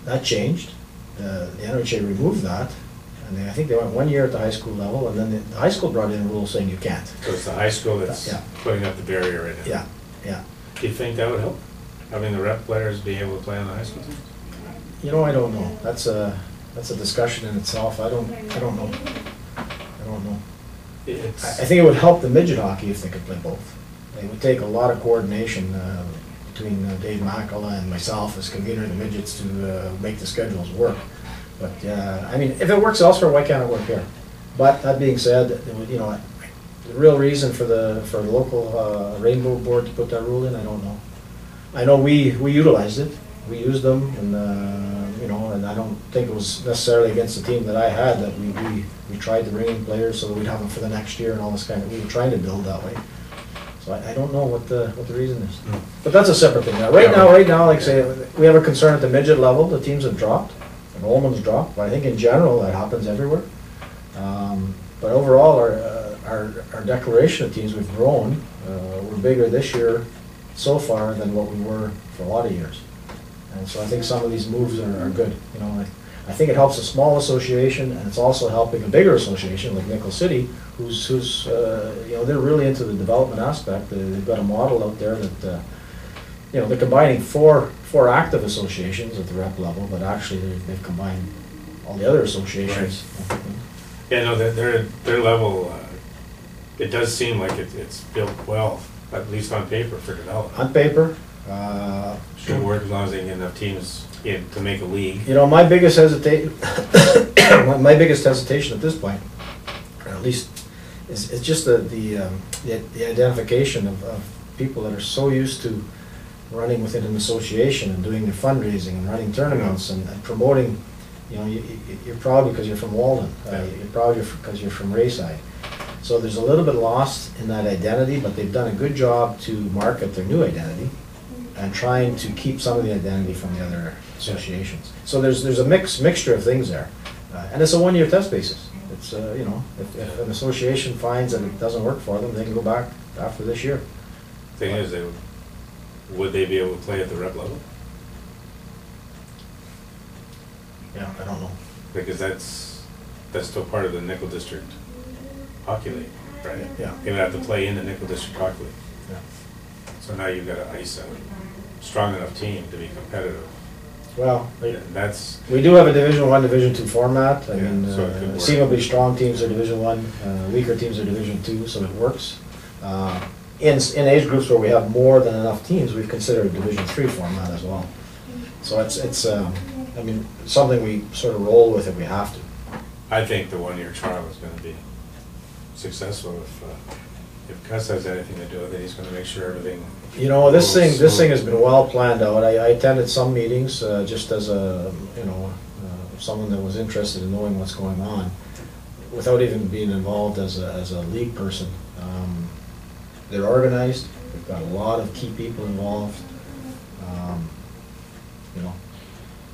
that changed. The NDHL removed that, and I think they went 1 year at the high school level, and then the high school brought in a rule saying you can't. So it's the high school that's putting up the barrier right now? Yeah, yeah. Do you think that would help? Having the rep players be able to play on the high school team? You know, I don't know. That's a discussion in itself. I don't know. I don't know. I think it would help the midget hockey if they could play both. It would take a lot of coordination between Dave Makala and myself as convener of the midgets to make the schedules work. But I mean, if it works elsewhere, why can't it work here? But that being said, you know, the real reason for the local Rainbow Board to put that rule in, I don't know. I know we utilized it. We used them, and you know, and I don't think it was necessarily against the team that I had that we tried to bring in players so that we'd have them for the next year and all this kind of. We were trying to build that way. So I don't know what the reason is. But that's a separate thing. Now, right now, like say, we have a concern at the midget level. The teams have dropped. Enrollment's dropped. But I think in general that happens everywhere. But overall, our declaration of teams we've grown. We're bigger this year so far than what we were for a lot of years. And so I think some of these moves are good. You know, I think it helps a small association, and it's also helping a bigger association like Nickel City, who's you know, they're really into the development aspect. They've got a model out there that you know, they're combining four active associations at the rep level, but actually they've combined all the other associations. Right. Yeah, no, their level. It does seem like it's built well, at least on paper, for development. On paper. Should work as long as they get enough teams in to make a league. You know, my biggest hesitation at this point, or at least, is just the identification of people that are so used to running within an association and doing their fundraising and running tournaments and promoting. You know, you're proud because you're from Walden. You're proud because you're from Rayside. So there's a little bit lost in that identity, but they've done a good job to market their new identity and trying to keep some of the identity from the other associations. So there's a mixture of things there, and it's a 1 year test basis. It's you know, if an association finds that it doesn't work for them, they can go back after this year. Thing is, would they be able to play at the rep level? Yeah, I don't know. Because that's still part of the Nickel District Hockey League, right? Yeah. They would have to play in the Nickel District Hockey League. Yeah. So now you've got to ice a strong enough team to be competitive. Well, that's we do have a Division I, Division II format. I mean, so seemingly strong teams are Division I, weaker teams are Division II, so it works. In age groups where we have more than enough teams, we've considered a Division III format as well. So it's I mean, something we sort of roll with if we have to. I think the 1 year trial is going to be successful if Gus has anything to do with it. He's going to make sure everything. You know, this thing has been well planned out. I attended some meetings just as a someone that was interested in knowing what's going on, without even being involved as a league person. They're organized. They've got a lot of key people involved. You know,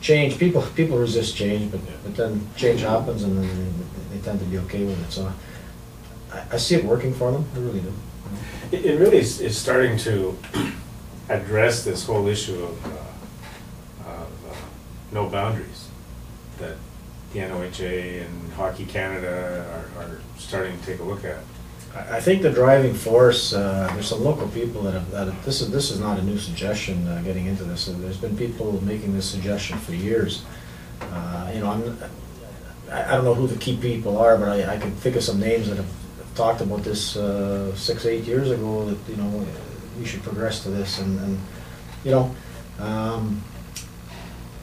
change. People resist change, but then change happens, and then they tend to be okay with it. So I see it working for them. I really do. It really is starting to address this whole issue of no boundaries that the NOHA and Hockey Canada are starting to take a look at. I think the driving force, there's some local people that have, this is not a new suggestion getting into this. There's been people making this suggestion for years. You know, I don't know who the key people are, but I can think of some names that have talked about this 6-8 years ago, that, you know, we should progress to this, and you know,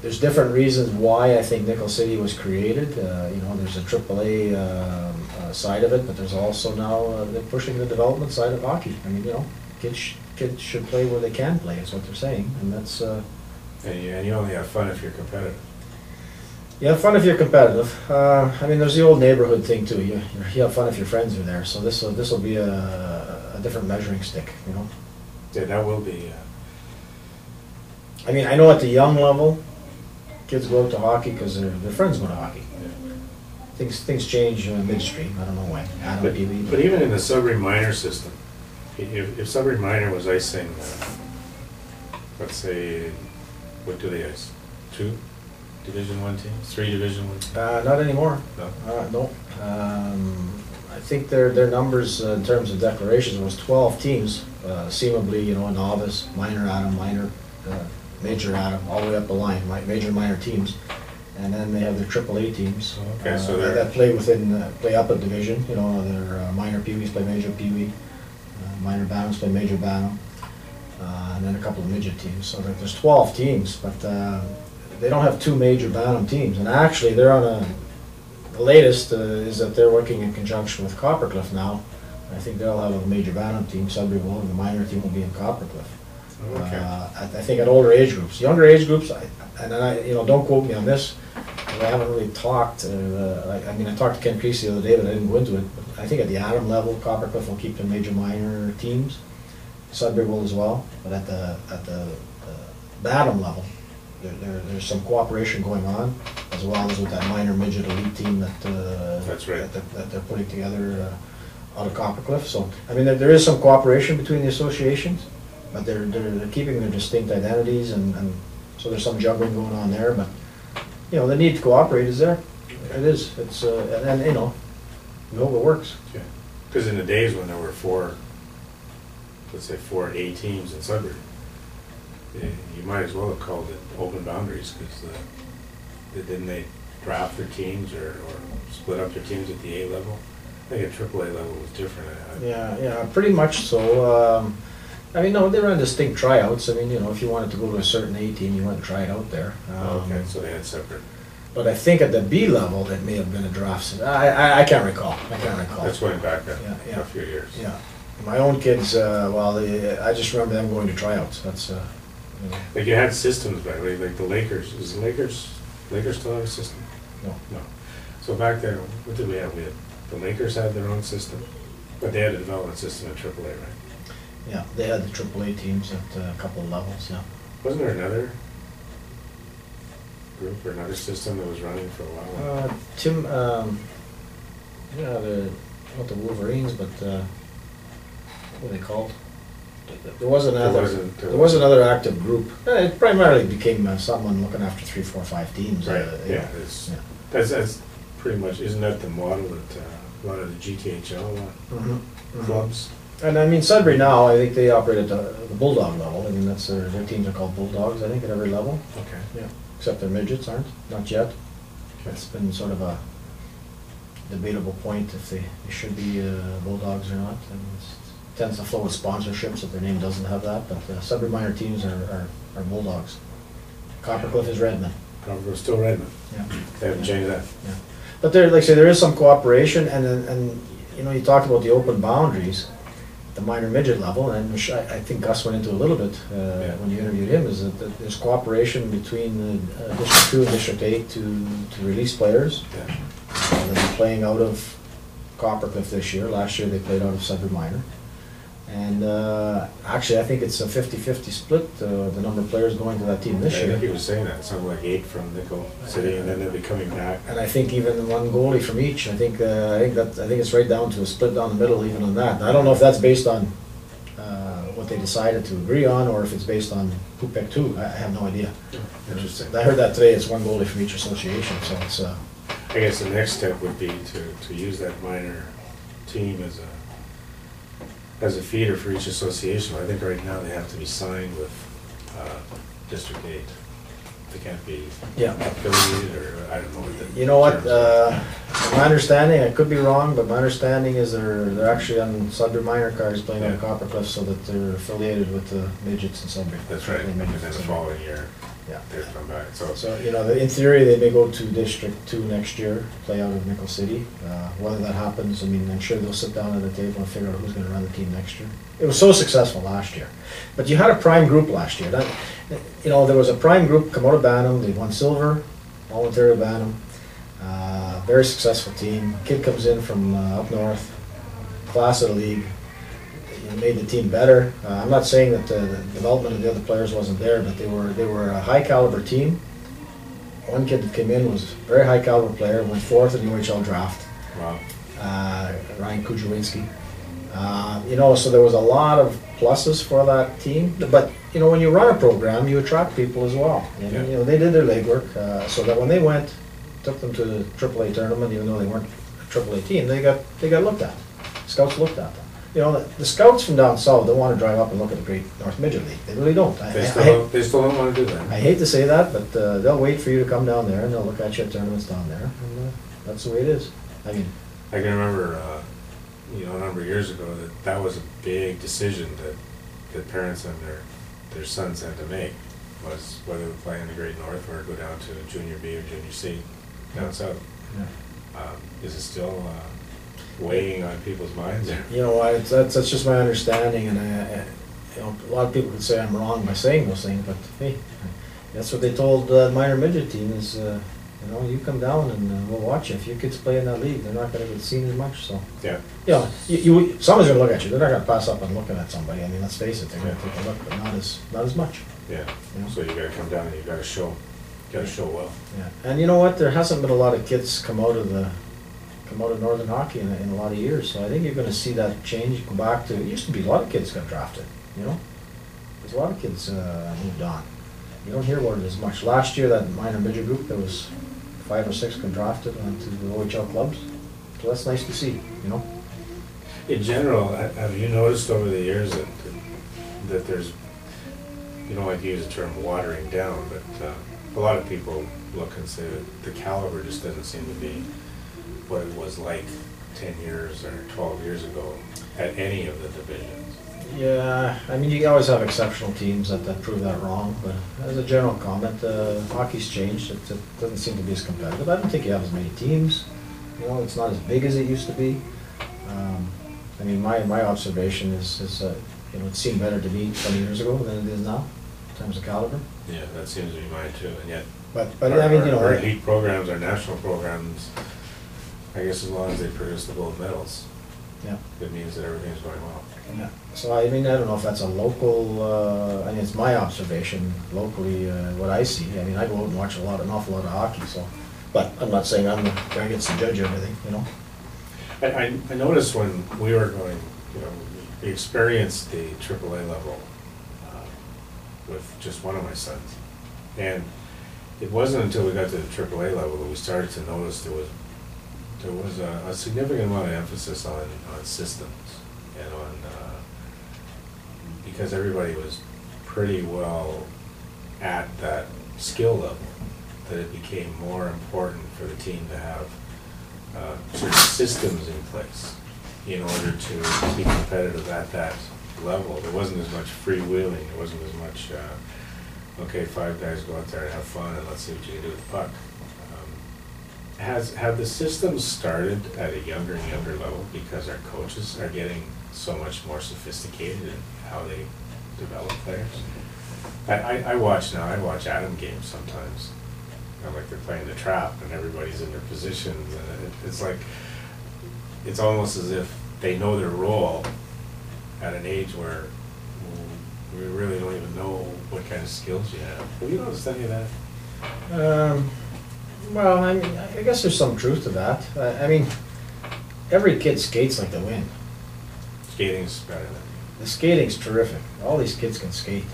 there's different reasons why I think Nickel City was created. You know, there's a AAA side of it, but there's also now they're pushing the development side of hockey. I mean, you know, kids should play where they can play, is what they're saying, and that's. And you only have fun if you're competitive. You have fun if you're competitive. I mean, there's the old neighborhood thing too. You have fun if your friends are there. So this will be a different measuring stick, you know. Yeah, that will be. I mean, I know at the young level, kids go out to hockey because their friends go to hockey. Yeah. Things change midstream. I don't know when. But even in the sub-reg minor system, if sub-reg minor was icing, let's say, what do they ice? 2? Division I teams? 3 Division I teams? Not anymore. No? No. I think their numbers in terms of declarations was 12 teams, seemingly, you know, a novice, minor Adam, minor, major Adam, all the way up the line, major, minor teams. And then they have their AAA teams. Okay, so that play play up a division. You know, their minor peewees play major peewee, minor bantams play major bantam, and then a couple of midget teams. So there's 12 teams, but they don't have 2 major bantam teams. And actually, they're on the latest is that they're working in conjunction with Coppercliff now. I think they'll have a major bantam team, Sudbury will, and the minor team will be in Coppercliff. Okay. I think at older age groups. Younger age groups, you know, don't quote me on this, because I haven't really talked. I talked to Ken Creasy the other day, but I didn't go into it. But I think at the Adam level, Coppercliff will keep the major minor teams. Sudbury will as well. But at the Adam level, there's some cooperation going on, as well as with that minor midget elite team That's right. that they're putting together out of Coppercliff. So I mean, there is some cooperation between the associations, but they're keeping their distinct identities, and so there's some juggling going on there. But you know, the need to cooperate is there. It is. It's and you know, we hope it works. Yeah. Because in the days when there were 4, let's say 4 A teams in Sudbury, you might as well have called it open boundaries, because didn't they draft their teams or split up their teams at the A level? I think at AAA level was different. Yeah, pretty much so. I mean, no, they ran distinct tryouts. I mean, you know, if you wanted to go to a certain A team, you went and try it out there. Okay, so they had separate. But I think at the B level, it may have been a draft. I can't recall. That's going back a few years. Yeah. My own kids, I just remember them going to tryouts. That's, you know. Like you had systems back, like the Lakers. Is the Lakers still have a system? No. So back there, what did we have? The Lakers had their own system, but they had a development system at AAA, right? Yeah, they had the AAA teams at a couple of levels, yeah. Wasn't there another group or another system that was running for a while? Not the Wolverines, but what were they called? There was another active group. It primarily became someone looking after 3, 4, 5 teams. Right. That's pretty much. Isn't that the model that a lot of the GTHL clubs? And I mean, Sudbury now, I think they operate at the Bulldog level. I mean, that's their teams are called Bulldogs, I think, at every level. Okay. Yeah. Except their midgets aren't, not yet. That's been sort of a debatable point if they should be Bulldogs or not. And it tends to flow with sponsorships if their name doesn't have that. But Sudbury minor teams are Bulldogs. Coppercliff is Redmen. Coppercliff still Redmen. Yeah. They haven't changed that. Yeah. But there, like I say, there is some cooperation, and you know, you talked about the open boundaries. The minor midget level, and I think Gus went into a little bit when you interviewed him, is that there's cooperation between District 2 and District 8 to release players. Yeah. They'll be playing out of Coppercliff this year. Last year they played out of Sudbury Minor. And actually I think it's a 50-50 split, the number of players going to that team this year. I think he was saying that, something like 8 from Nickel City, and then they'll be coming back. And I think even one goalie from each. I think it's right down to a split down the middle even on that. And I don't know if that's based on what they decided to agree on, or if it's based on who picked who. I have no idea. Interesting. I heard that today. It's one goalie from each association, so it's. I guess the next step would be to use that minor team as a feeder for each association. I think right now they have to be signed with District 8. They can't be affiliated, or I don't know what the. You know what? My understanding, I could be wrong, but my understanding is they're actually on Sudbury minor cards playing on Coppercliff, so that they're affiliated with the midgets in Sudbury. That's right. And then the following year, they'll come back. So you know, in theory, they may go to District 2 next year, play out of Nickel City. Whether that happens, I mean, I'm sure they'll sit down at a table and figure out who's going to run the team next year. It was so successful last year, but you had a prime group last year. You know, there was a prime group come out of Bantam. They won silver, all Ontario Bantam. Very successful team. Kid comes in from up north, class of the league. Made the team better. I'm not saying that the development of the other players wasn't there, but they were a high caliber team. One kid that came in was a very high caliber player, went 4th in the NDHL draft. Wow. Ryan Kujawinski. You know, so there was a lot of pluses for that team. But, you know, when you run a program, you attract people as well. And, Yeah. you know, they did their legwork, so that when they went, took them to the AAA tournament, even though they weren't a AAA team, they got looked at. Scouts looked at them. You know, the scouts from down south don't want to drive up and look at the Great North Midget League. They really don't. They still don't want to do that. I hate to say that, but they'll wait for you to come down there and they'll look at you at tournaments down there, and that's the way it is. I mean, I can remember, you know, a number of years ago, that was a big decision that parents and their sons had to make, was whether to play in the Great North or go down to Junior B or Junior C down south. yeah. Is it still weighing on people's minds? You know, that's just my understanding, and you know, a lot of people could say I'm wrong by saying those things, but hey, that's what they told the minor midget team is, you know, you come down and we'll watch you. If your kids play in that league, they're not going to get seen as much. So, Yeah. you know, someone's going to look at you. They're not going to pass up on looking at somebody. I mean, let's face it, they're going to take a look, but not as much. Yeah. You know? So you gotta come down and you gotta show well. Yeah, and you know what? There hasn't been a lot of kids come out of Northern hockey in a lot of years. So I think you're going to see that change. Go back to, it used to be a lot of kids got drafted. You know, there's a lot of kids moved on. You don't hear about it as much. Last year, that minor midget group, there was 5 or 6 got drafted onto the OHL clubs. So that's nice to see. You know. In general, have you noticed over the years that there's, you don't like to use the term watering down, but a lot of people look and say that the caliber just doesn't seem to be what it was like 10 years or 12 years ago at any of the divisions. Yeah, I mean, you always have exceptional teams that prove that wrong, but as a general comment, hockey's changed. It doesn't seem to be as competitive. I don't think you have as many teams. You know, it's not as big as it used to be. I mean, my observation is you know, it seemed better to me 20 years ago than it is now, in terms of caliber. Yeah, that seems to be mine too, and yet. But I mean, you know, our elite programs, our national programs, I guess as long as they produce the gold medals, yeah, it means that everything's going well. yeah. So I mean, I don't know if that's a local. I mean, it's my observation locally, what I see. I mean, I go out and watch an awful lot of hockey. So, but I'm not saying I'm the guy who gets to judge everything. You know. I noticed when we were going, you know, we experienced the AAA level with just one of my sons, and it wasn't until we got to the AAA level that we started to notice there was a significant amount of emphasis on systems and on because everybody was pretty well at that skill level, that it became more important for the team to have certain systems in place in order to be competitive at that level. There wasn't as much freewheeling. There wasn't as much, okay, 5 guys go out there and have fun and let's see what you can do with the puck. Have the systems started at a younger and younger level because our coaches are getting so much more sophisticated in how they develop players? I watch Adam games sometimes. You know, like they're playing the trap and everybody's in their positions, and it's like, it's almost as if they know their role at an age where we really don't even know what kind of skills you have. Have you noticed any of that? Well, I mean, I guess there's some truth to that. I mean, every kid skates like they win. Skating's better than The skating's terrific. All these kids can skate.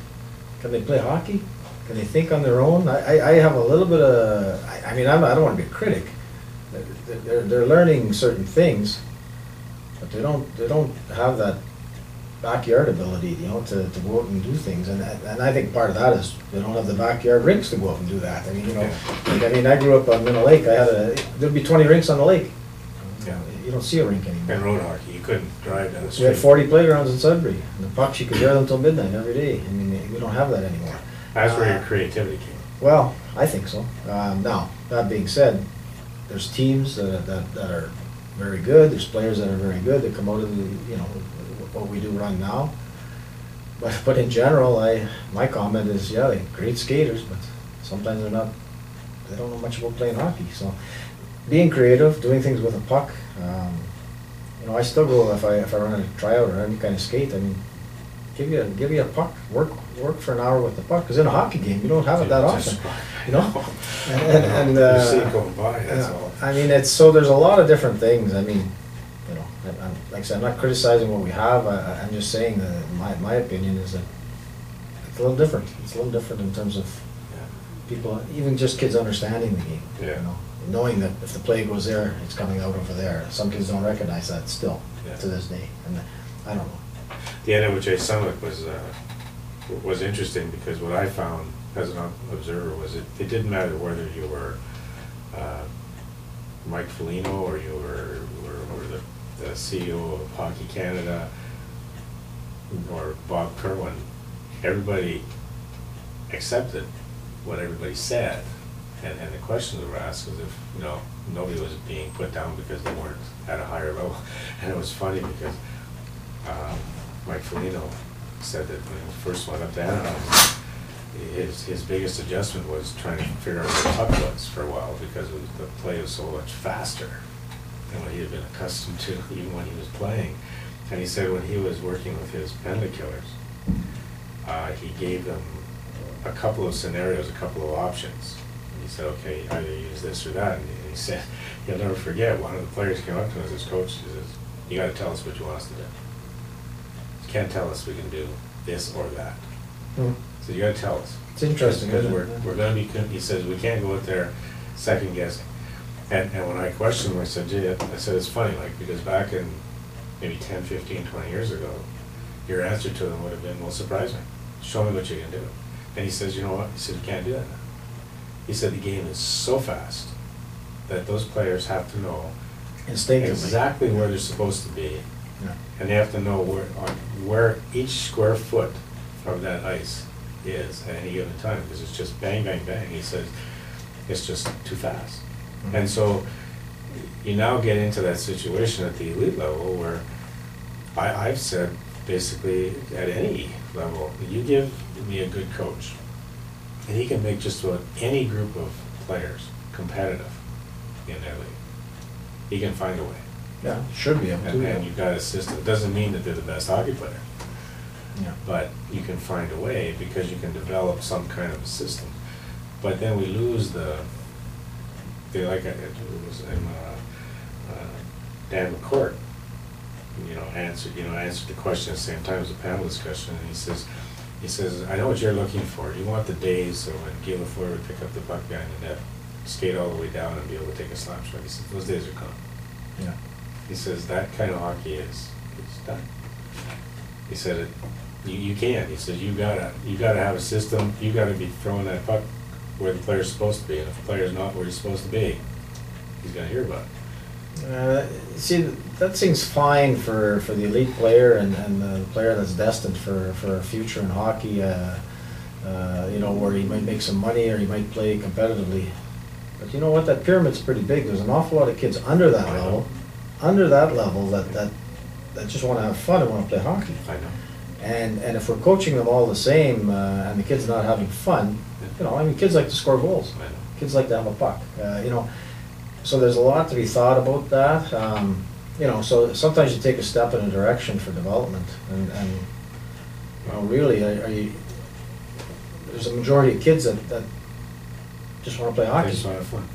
Can they play hockey? Can they think on their own? I have a little bit of, I mean, I don't want to be a critic. They're learning certain things, but they don't have that backyard ability, you know, to go out and do things. And I think part of that is they don't have the backyard rinks to go out and do that. I mean, you know, like, I mean, I grew up on Minna Lake. There'd be 20 rinks on the lake. Yeah. You don't see a rink anymore. And road hockey, you couldn't drive down the We street. had 40 playgrounds in Sudbury, and the pucks, you could hear them till midnight every day. I mean, we don't have that anymore. That's where your creativity came. Well, I think so. Now, that being said, there's teams that are very good. There's players that are very good that come out of the, you know, what we do run now. But in general, my comment is, yeah, they're great skaters, but sometimes they don't know much about playing hockey. So, being creative, doing things with a puck. You know, I still go if I run a tryout or any kind of skate. I mean, give you a puck, work for an hour with the puck. Because in a hockey game, you don't have it that often. You know, and you see it going by. That's all. I mean, so there's a lot of different things. I mean, you know, Like I said, I'm not criticizing what we have, I'm just saying that my opinion is that it's a little different. It's a little different in terms of people, even just kids understanding the game. Yeah. You know, knowing that if the play goes there, it's coming out over there. Some kids don't recognize that still, to this day, and I don't know. The NDHL Summit was interesting because what I found as an observer was it didn't matter whether you were Mike Foligno or you were the CEO of Hockey Canada or Bob Kerwin. Everybody accepted what everybody said, and the questions were asked as if, you know, nobody was being put down because they weren't at a higher level. And it was funny because Mike Foligno said that when he first went up to Anaheim, his biggest adjustment was trying to figure out where the puck was for a while, because the play was so much faster than what he had been accustomed to even when he was playing. And he said when he was working with his penalty killers, he gave them a couple of scenarios, a couple of options. And he said, okay, either use this or that. And he said, he'll never forget, one of the players came up to him as his coach, he says, you got to tell us what you want us to do. You can't tell us we can do this or that. So you got to tell us. It's interesting, because isn't it? we're going to be, he says, we can't go out there second guessing. And when I questioned him, I said, gee, I said, it's funny, like, because back in maybe 10, 15, 20 years ago, your answer to them would have been, well, surprise me. Show me what you can do. And he says, you know what? He said, you can't do that now. He said, the game is so fast that those players have to know Instinctively. exactly where they're supposed to be. Yeah. And they have to know where each square foot of that ice is at any given time, because it's just bang, bang, bang. He says, it's just too fast. Mm-hmm. And so you now get into that situation at the elite level where I've said, basically, at any level, you give me a good coach, and he can make just about any group of players competitive in their league. He can find a way. Yeah, should be able to. And you've got a system. It doesn't mean that they're the best hockey player, Yeah. but you can find a way because you can develop some kind of a system. But then we lose like it was in Dan McCourt, answered the question at the same time as a panel discussion, and he says, I know what you're looking for. You want the days so when Guy Lafleur would pick up the puck behind the net, skate all the way down and be able to take a slap shot. He says, those days are gone. Yeah. He says, that kind of hockey is done. He said, you can't. He says, you gotta have a system. You gotta be throwing that puck where the player's supposed to be, and if the player's not where he's supposed to be, he's gonna hear about it. See, that seems fine for the elite player and the player that's destined for a future in hockey, where he might make some money or he might play competitively. But you know what, that pyramid's pretty big. There's an awful lot of kids under that level that just want to have fun and want to play hockey. I know. And if we're coaching them all the same, and the kids not having fun, kids like to score goals. I know. Kids like to have a puck. So there's a lot to be thought about that. So sometimes you take a step in a direction for development, and really, there's a majority of kids that just want to play hockey. They just want to have fun.